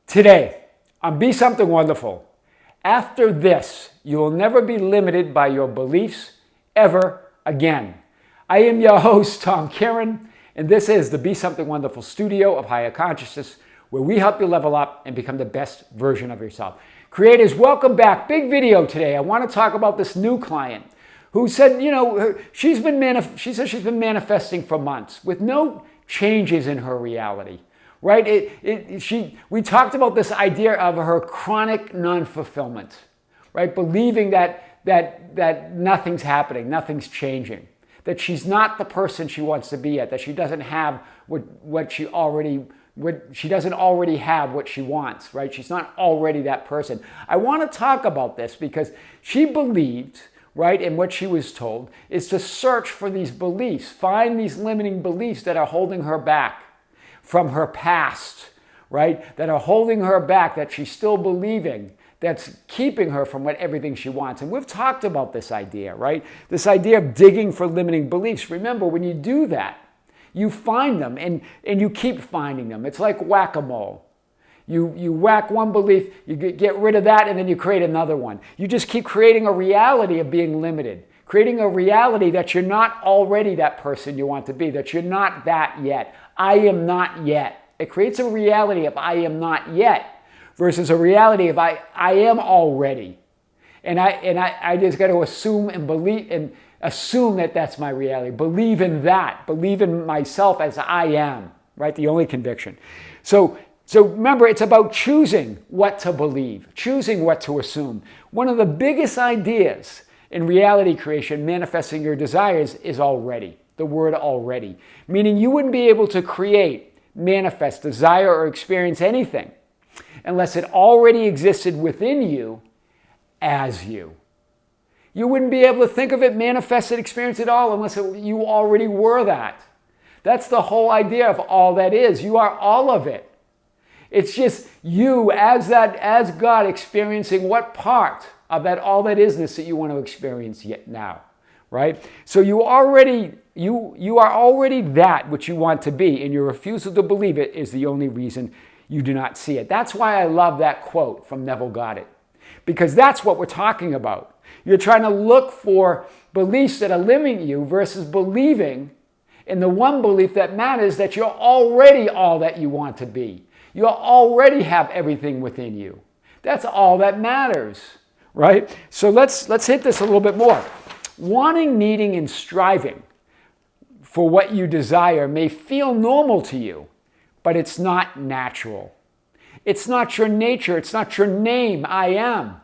Today, on Be Something Wonderful, after this, you will never be limited by your beliefs ever again. I am your host, Tom Kearin, and this is the Be Something Wonderful studio of higher consciousness, where we help you level up and become the best version of yourself. Creators, welcome back. Big video today. I want to talk about this new client who said, she says she's been manifesting for months with no changes in her reality. Right? We talked about this idea of her chronic non-fulfillment, right? Believing that nothing's happening, nothing's changing, that she's not the person she wants to be yet, that she doesn't have she doesn't already have what she wants, right? She's not already that person. I want to talk about this because she believed, right, and what she was told is to search for these beliefs, find these limiting beliefs that are holding her back from her past, right? That are holding her back, that she's still believing, that's keeping her from everything she wants. And we've talked about this idea, right? This idea of digging for limiting beliefs. Remember, when you do that, you find them and you keep finding them. It's like whack-a-mole. You whack one belief, you get rid of that, and then you create another one. You just keep creating a reality of being limited, creating a reality that you're not already that person you want to be, that you're not that yet. I am not yet. It creates a reality of I am not yet versus a reality of I am already. And I just got to assume and believe and assume that that's my reality. Believe in that. Believe in myself as I am, right? The only conviction. So remember, it's about choosing what to believe, choosing what to assume. One of the biggest ideas in reality creation, manifesting your desires, is already. The word already. Meaning you wouldn't be able to create, manifest, desire, or experience anything unless it already existed within you as you. You wouldn't be able to think of it, manifest it, experience it all unless you already were that. That's the whole idea of all that is. You are all of it. It's just you as God experiencing what part of that all that isness that you want to experience yet now, right? So you are already that which you want to be, and your refusal to believe it is the only reason you do not see it. That's why I love that quote from Neville Goddard, because that's what we're talking about. You're trying to look for beliefs that are limiting you versus believing in the one belief that matters, that you're already all that you want to be. You already have everything within you. That's all that matters, right? So let's hit this a little bit more. Wanting, needing, and striving for what you desire may feel normal to you, but it's not natural. It's not your nature. It's not your name, I am.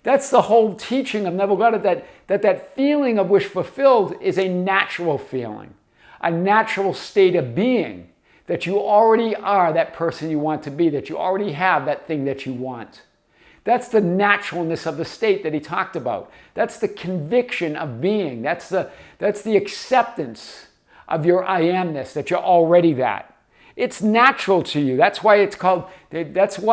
That's the whole teaching of Neville Goddard, that feeling of wish fulfilled is a natural feeling, a natural state of being, that you already are that person you want to be, that you already have that thing that you want. That's the naturalness of the state that he talked about. That's the conviction of being. That's the acceptance of your I amness, that you're already that. It's natural to you. That's why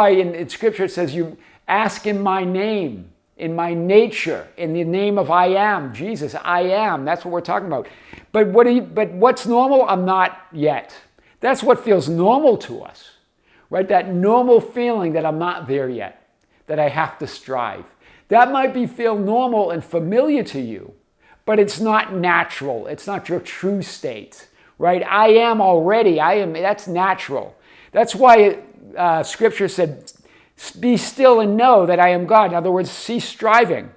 in Scripture it says you ask in my name, in my nature, in the name of I am, Jesus, I am. That's what we're talking about. But what's normal? I'm not yet. That's what feels normal to us, right? That normal feeling that I'm not there yet, that I have to strive. That might feel normal and familiar to you, but it's not natural. It's not your true state, right? I am already. That's natural. That's why Scripture said, be still and know that I am God. In other words, cease striving,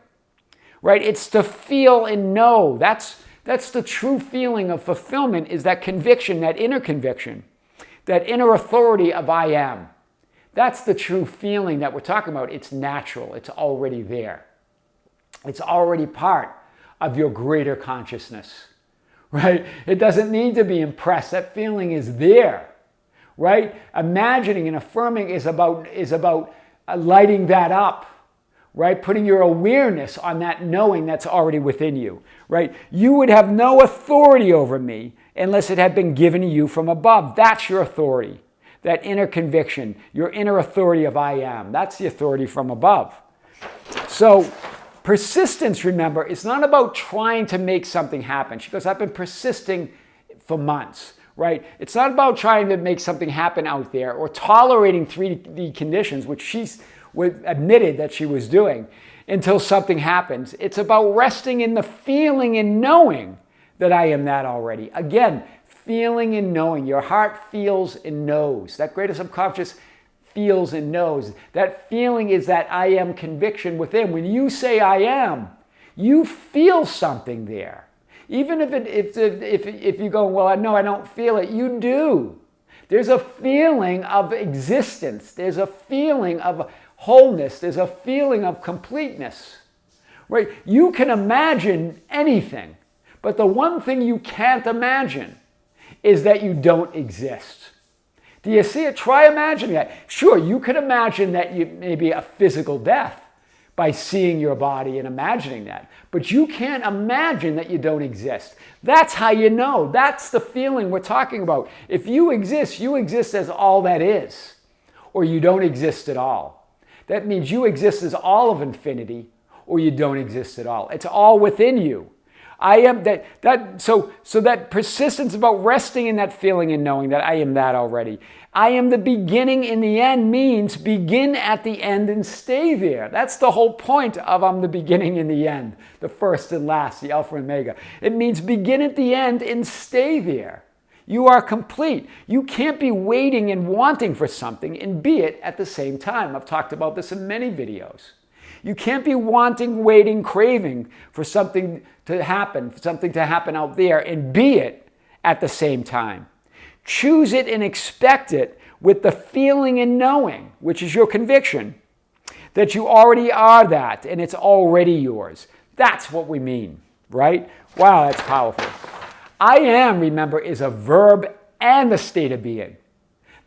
right? It's to feel and know. That's the true feeling of fulfillment, is that conviction, that inner authority of I am. That's the true feeling that we're talking about. It's natural. It's already there. It's already part of your greater consciousness, right? It doesn't need to be impressed. That feeling is there, right? Imagining and affirming is about lighting that up, right? Putting your awareness on that knowing that's already within you, right? You would have no authority over me unless it had been given to you from above. That's your authority. That inner conviction, your inner authority of I am. That's the authority from above. So persistence, remember, is not about trying to make something happen. She goes, I've been persisting for months, right? It's not about trying to make something happen out there or tolerating 3D conditions, which she's admitted that she was doing, until something happens. It's about resting in the feeling and knowing that I am that already. Again, feeling and knowing. Your heart feels and knows. That greater subconscious feels and knows. That feeling is that I am conviction within. When you say I am, you feel something there. Even if you go, well, no, I don't feel it, you do. There's a feeling of existence. There's a feeling of wholeness. There's a feeling of completeness. Right? You can imagine anything, but the one thing you can't imagine is that you don't exist. Do you see it? Try imagining that. Sure, you could imagine that you maybe a physical death by seeing your body and imagining that. But you can't imagine that you don't exist. That's how you know. That's the feeling we're talking about. If you exist as all that is, or you don't exist at all. That means you exist as all of infinity, or you don't exist at all. It's all within you. I am so that persistence about resting in that feeling and knowing that I am that already. I am the beginning in the end means begin at the end and stay there. That's the whole point of I'm the beginning and the end, the first and last, the Alpha and Omega. It means begin at the end and stay there. You are complete. You can't be waiting and wanting for something and be it at the same time. I've talked about this in many videos. You can't be wanting, waiting, craving for something to happen out there and be it at the same time. Choose it and expect it with the feeling and knowing, which is your conviction, that you already are that and it's already yours. That's what we mean, right? Wow, that's powerful. I am, remember, is a verb and a state of being.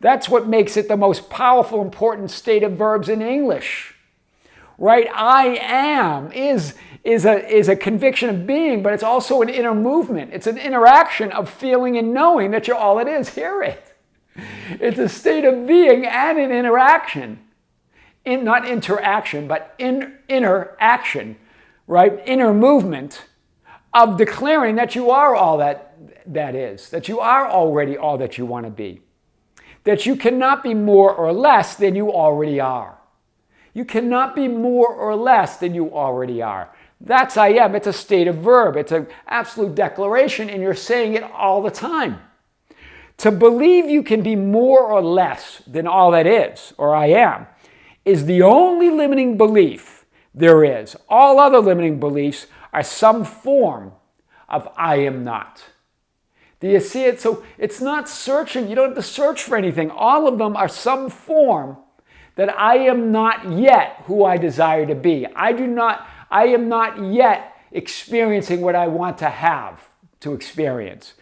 That's what makes it the most powerful, important state of verbs in English. Right? I am is a conviction of being, but it's also an inner movement. It's an interaction of feeling and knowing that you're all it is. Hear it. It's a state of being and an interaction. Not interaction, but inner action, right? Inner movement of declaring that you are all that is, that you are already all that you want to be, that you cannot be more or less than you already are. You cannot be more or less than you already are. That's I am. It's a state of verb. It's an absolute declaration, and you're saying it all the time. To believe you can be more or less than all that is, or I am, is the only limiting belief there is. All other limiting beliefs are some form of I am not. Do you see it? So it's not searching. You don't have to search for anything. All of them are some form that I am not yet who I desire to be. I am not yet experiencing what I want to have to experience.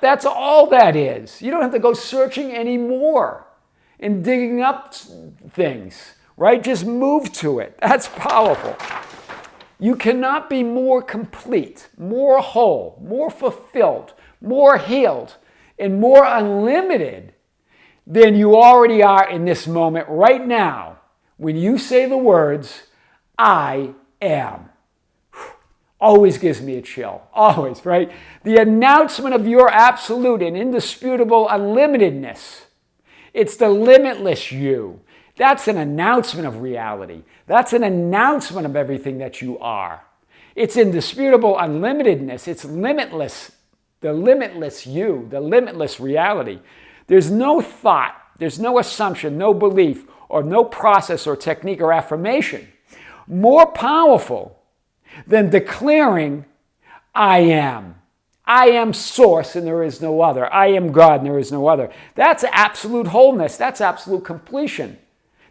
That's all that is. You don't have to go searching anymore and digging up things, right? Just move to it. That's powerful. You cannot be more complete, more whole, more fulfilled, more healed, and more unlimited than you already are in this moment right now when you say the words, I am. Always gives me a chill. Always, right? The announcement of your absolute and indisputable unlimitedness. It's the limitless you. That's an announcement of reality. That's an announcement of everything that you are. It's indisputable unlimitedness. It's limitless. The limitless you, the limitless reality. There's no thought, there's no assumption, no belief, or no process or technique or affirmation more powerful than declaring, I am. I am source and there is no other. I am God and there is no other. That's absolute wholeness. That's absolute completion.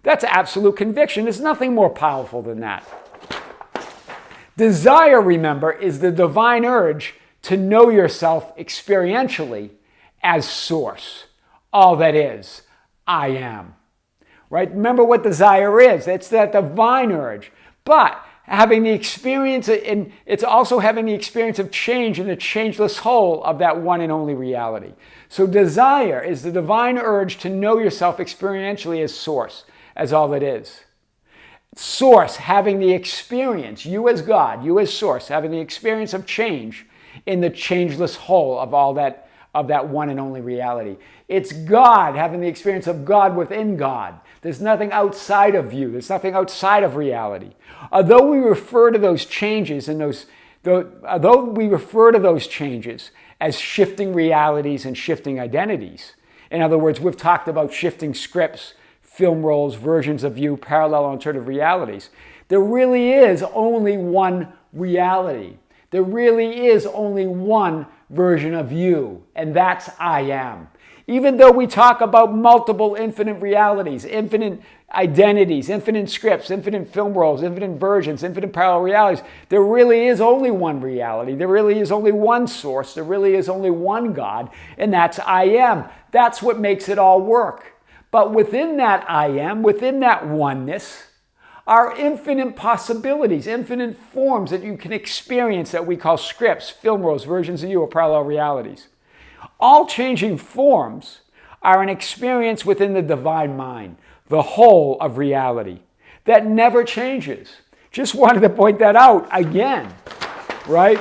That's absolute conviction. There's nothing more powerful than that. Desire, remember, is the divine urge to know yourself experientially as source. All that is, I am. Right? Remember what desire is. It's that divine urge. But having the experience, and it's also having the experience of change in the changeless whole of that one and only reality. So desire is the divine urge to know yourself experientially as source, as all that is. Source, having the experience, you as God, you as source, having the experience of change in the changeless whole of all that of that one and only reality. It's God, having the experience of God within God. There's nothing outside of you. There's nothing outside of reality. Although we refer to those changes as shifting realities and shifting identities. In other words, we've talked about shifting scripts, film roles, versions of you, parallel alternative realities. There really is only one reality. There really is only one version of you, and that's I am. Even though we talk about multiple infinite realities, infinite identities, infinite scripts, infinite film roles, infinite versions, infinite parallel realities, there really is only one reality. There really is only one source. There really is only one God, and that's I am. That's what makes it all work. But within that I am, within that oneness, are infinite possibilities, infinite forms that you can experience that we call scripts, film roles, versions of you, or parallel realities. All changing forms are an experience within the divine mind, the whole of reality, that never changes. Just wanted to point that out again, right?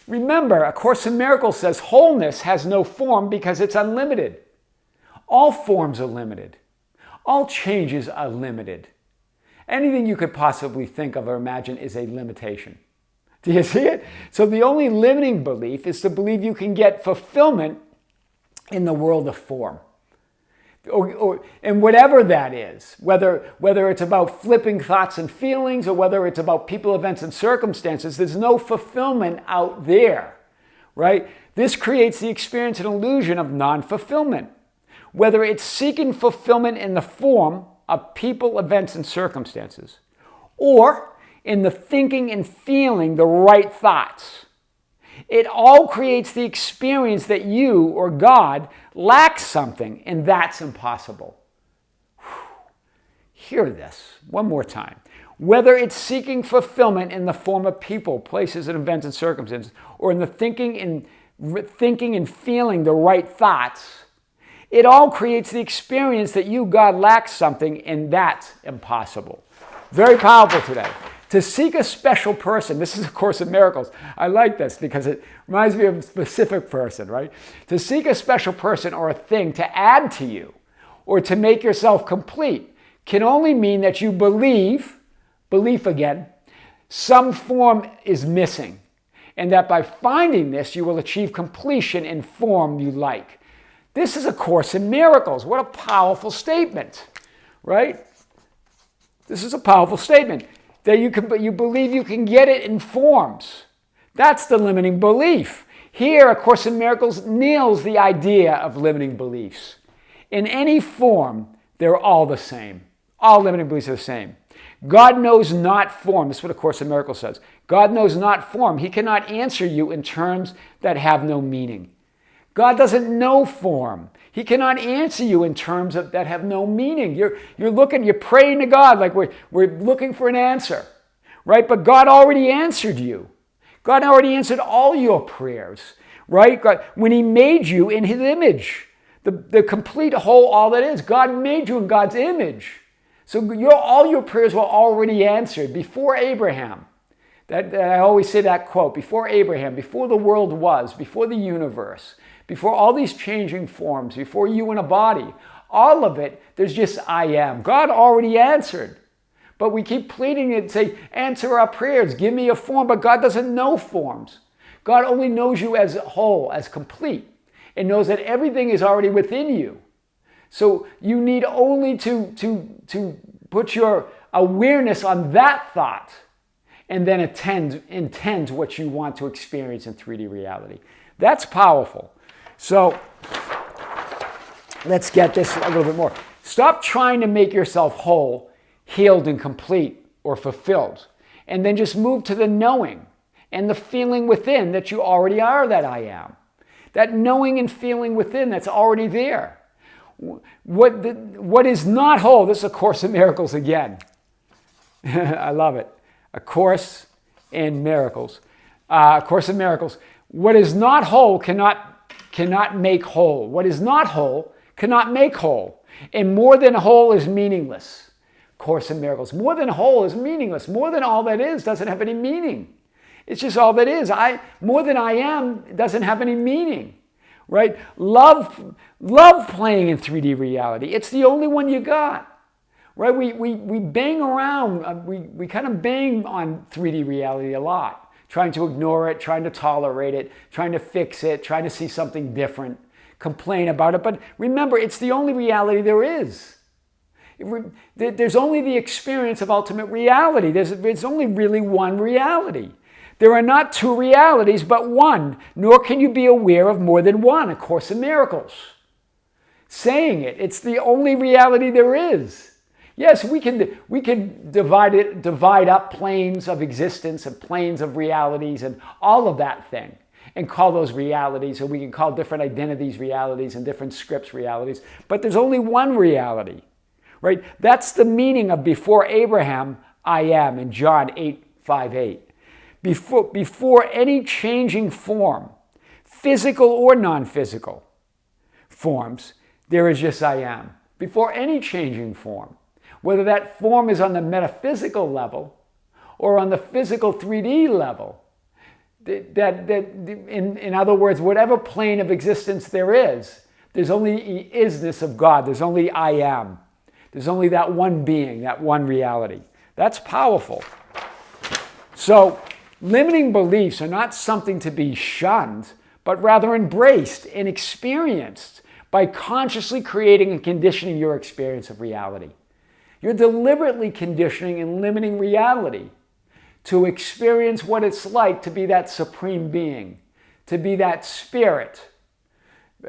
Remember, A Course in Miracles says wholeness has no form because it's unlimited. All forms are limited. All changes are limited. Anything you could possibly think of or imagine is a limitation. Do you see it? So the only limiting belief is to believe you can get fulfillment in the world of form. And whatever that is, whether it's about flipping thoughts and feelings or whether it's about people, events, and circumstances, there's no fulfillment out there, right? This creates the experience and illusion of non-fulfillment. Whether it's seeking fulfillment in the form of people, events, and circumstances, or in the thinking and feeling the right thoughts. It all creates the experience that you or God lacks something, and that's impossible. Hear this one more time. Whether it's seeking fulfillment in the form of people, places, and events and circumstances, or in the thinking and feeling the right thoughts, it all creates the experience that you, God, lacks something, and that's impossible. Very powerful today. To seek a special person, this is A Course in Miracles. I like this because it reminds me of a specific person, right? To seek a special person or a thing to add to you or to make yourself complete can only mean that you belief again, some form is missing, and that by finding this, you will achieve completion in form you like. This is A Course in Miracles. What a powerful statement, right? This is a powerful statement. That you believe you can get it in forms. That's the limiting belief. Here, A Course in Miracles nails the idea of limiting beliefs. In any form, they're all the same. All limiting beliefs are the same. God knows not form. This is what A Course in Miracles says. God knows not form. He cannot answer you in terms that have no meaning. God doesn't know form. He cannot answer you in terms that have no meaning. You're praying to God like we're looking for an answer, right? But God already answered you. God already answered all your prayers, right? God, when He made you in His image, the complete whole, all that is, God made you in God's image. So all your prayers were already answered before Abraham. I always say that quote, before Abraham, before the world was, before the universe, before all these changing forms, before you in a body, all of it, there's just I am. God already answered. But we keep pleading and say, answer our prayers, give me a form, but God doesn't know forms. God only knows you as whole, as complete, and knows that everything is already within you. So you need only to put your awareness on that thought and then intend what you want to experience in 3D reality. That's powerful. So let's get this a little bit more. Stop trying to make yourself whole, healed, and complete, or fulfilled. And then just move to the knowing and the feeling within that you already are that I am. That knowing and feeling within that's already there. What is not whole, this is A Course in Miracles again. I love it. A Course in Miracles. A Course in Miracles. What is not whole cannot make whole. What is not whole cannot make whole. And more than whole is meaningless. Course in Miracles. More than whole is meaningless. More than all that is doesn't have any meaning. It's just all that is. More than I am doesn't have any meaning. right? Love playing in 3D reality. It's the only one you got. Right, we bang around, we kind of bang on 3D reality a lot, trying to ignore it, trying to tolerate it, trying to fix it, trying to see something different, complain about it. But remember, it's the only reality there is. There's only the experience of ultimate reality. There's only really one reality. There are not two realities, but one, nor can you be aware of more than one. A Course in Miracles. Saying it, it's the only reality there is. Yes, we can divide up planes of existence and planes of realities and all of that thing and call those realities, or we can call different identities realities and different scripts realities. But there's only one reality, right? That's the meaning of before Abraham, I am in John 8:5-8. Before any changing form, physical or non-physical forms, there is just I am. Before any changing form. Whether that form is on the metaphysical level or on the physical 3D level. In other words, whatever plane of existence there is, there's only isness of God. There's only I am. There's only that one being, that one reality. That's powerful. So, limiting beliefs are not something to be shunned, but rather embraced and experienced by consciously creating and conditioning your experience of reality. You're deliberately conditioning and limiting reality to experience what it's like to be that supreme being, to be that spirit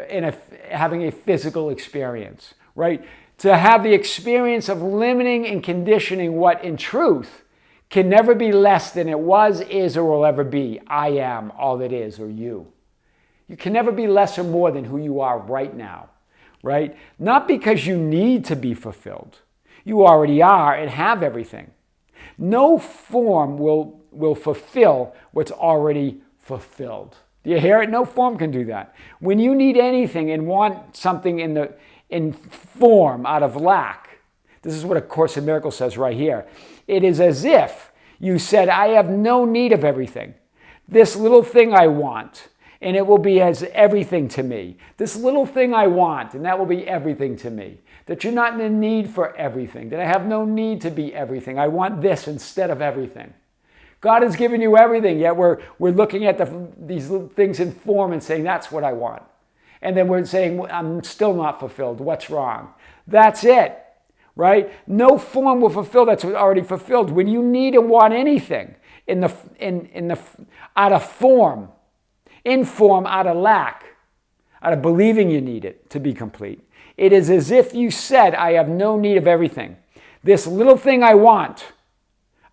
in having a physical experience, right? To have the experience of limiting and conditioning what in truth can never be less than it was, is, or will ever be. I am all that is, or you. You can never be less or more than who you are right now, right? Not because you need to be fulfilled. You already are and have everything. No form will fulfill what's already fulfilled. Do you hear it? No form can do that. When you need anything and want something in form out of lack, this is what A Course in Miracles says right here. It is as if you said, I have no need of everything. This little thing I want, and it will be as everything to me. This little thing I want, and that will be everything to me. That you're not in the need for everything. That I have no need to be everything. I want this instead of everything. God has given you everything, yet we're looking at these little things in form and saying, that's what I want. And then we're saying, I'm still not fulfilled. What's wrong? That's it, right? No form will fulfill that's already fulfilled. When you need and want anything out of form, in form out of lack, out of believing you need it to be complete, it is as if you said, I have no need of everything. This little thing I want,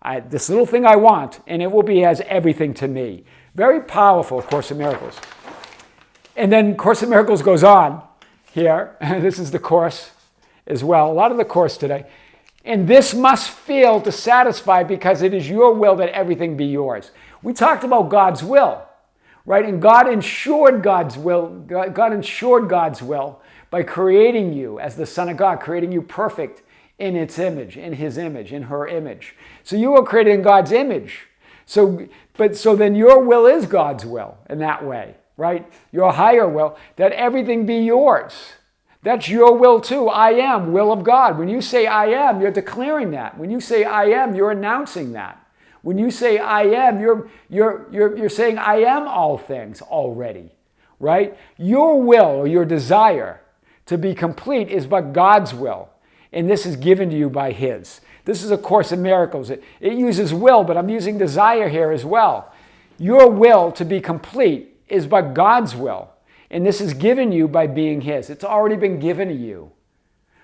and it will be as everything to me. Very powerful, Course in Miracles. And then Course in Miracles goes on here. This is the Course as well. A lot of the Course today. And this must fail to satisfy because it is your will that everything be yours. We talked about God's will, right? And God ensured God's will. God ensured God's will by creating you as the Son of God, creating you perfect in its image, in his image, in her image. So you were created in God's image. So then your will is God's will in that way, right? Your higher will, that everything be yours. That's your will too. I am, will of God. When you say I am, you're declaring that. When you say I am, you're announcing that. When you say I am, you're saying I am all things already, right? Your will or your desire to be complete is but God's will. And this is given to you by his. This is A Course in Miracles. It uses will, but I'm using desire here as well. Your will to be complete is but God's will. And this is given you by being his. It's already been given to you,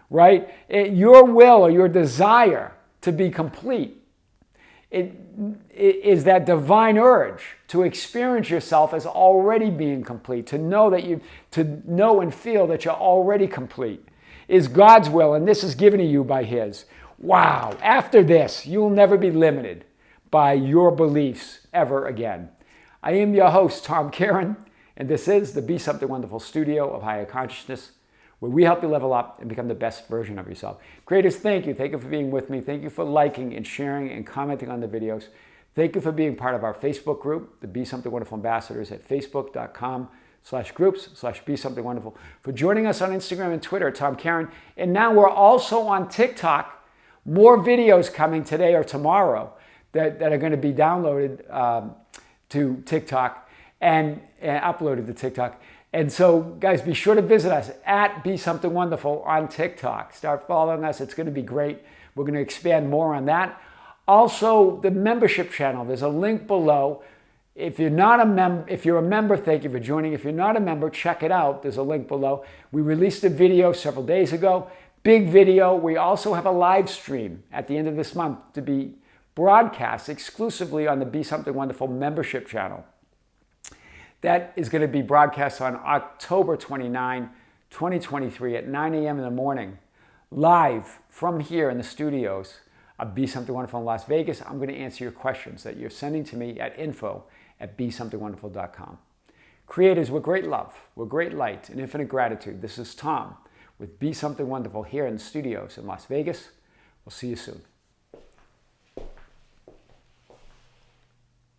right? Your will or your desire to be complete, it is that divine urge to experience yourself as already being complete, to know and feel that you're already complete, is God's will, and this is given to you by his. Wow. After this, you'll never be limited by your beliefs ever again. I am your host, Tom Kearin, and this is the Be Something Wonderful studio of higher consciousness, where we help you level up and become the best version of yourself. Creators, thank you. Thank you for being with me. Thank you for liking and sharing and commenting on the videos. Thank you for being part of our Facebook group, the Be Something Wonderful Ambassadors, at facebook.com facebook.com/groups/Be Something Wonderful, for joining us on Instagram and Twitter, Tom Kearin. And now we're also on TikTok. More videos coming today or tomorrow that are going to be downloaded to TikTok and uploaded to TikTok. And so, guys, be sure to visit us at Be Something Wonderful on TikTok. Start following us. It's going to be great. We're going to expand more on that. Also, the membership channel. There's a link below. If you're a member, thank you for joining. If you're not a member, check it out. There's a link below. We released a video several days ago. Big video. We also have a live stream at the end of this month to be broadcast exclusively on the Be Something Wonderful membership channel. That is going to be broadcast on October 29, 2023 at 9 a.m. in the morning, live from here in the studios of Be Something Wonderful in Las Vegas. I'm going to answer your questions that you're sending to me at info@besomethingwonderful.com. Creators, with great love, with great light and infinite gratitude, this is Tom with Be Something Wonderful here in the studios in Las Vegas. We'll see you soon.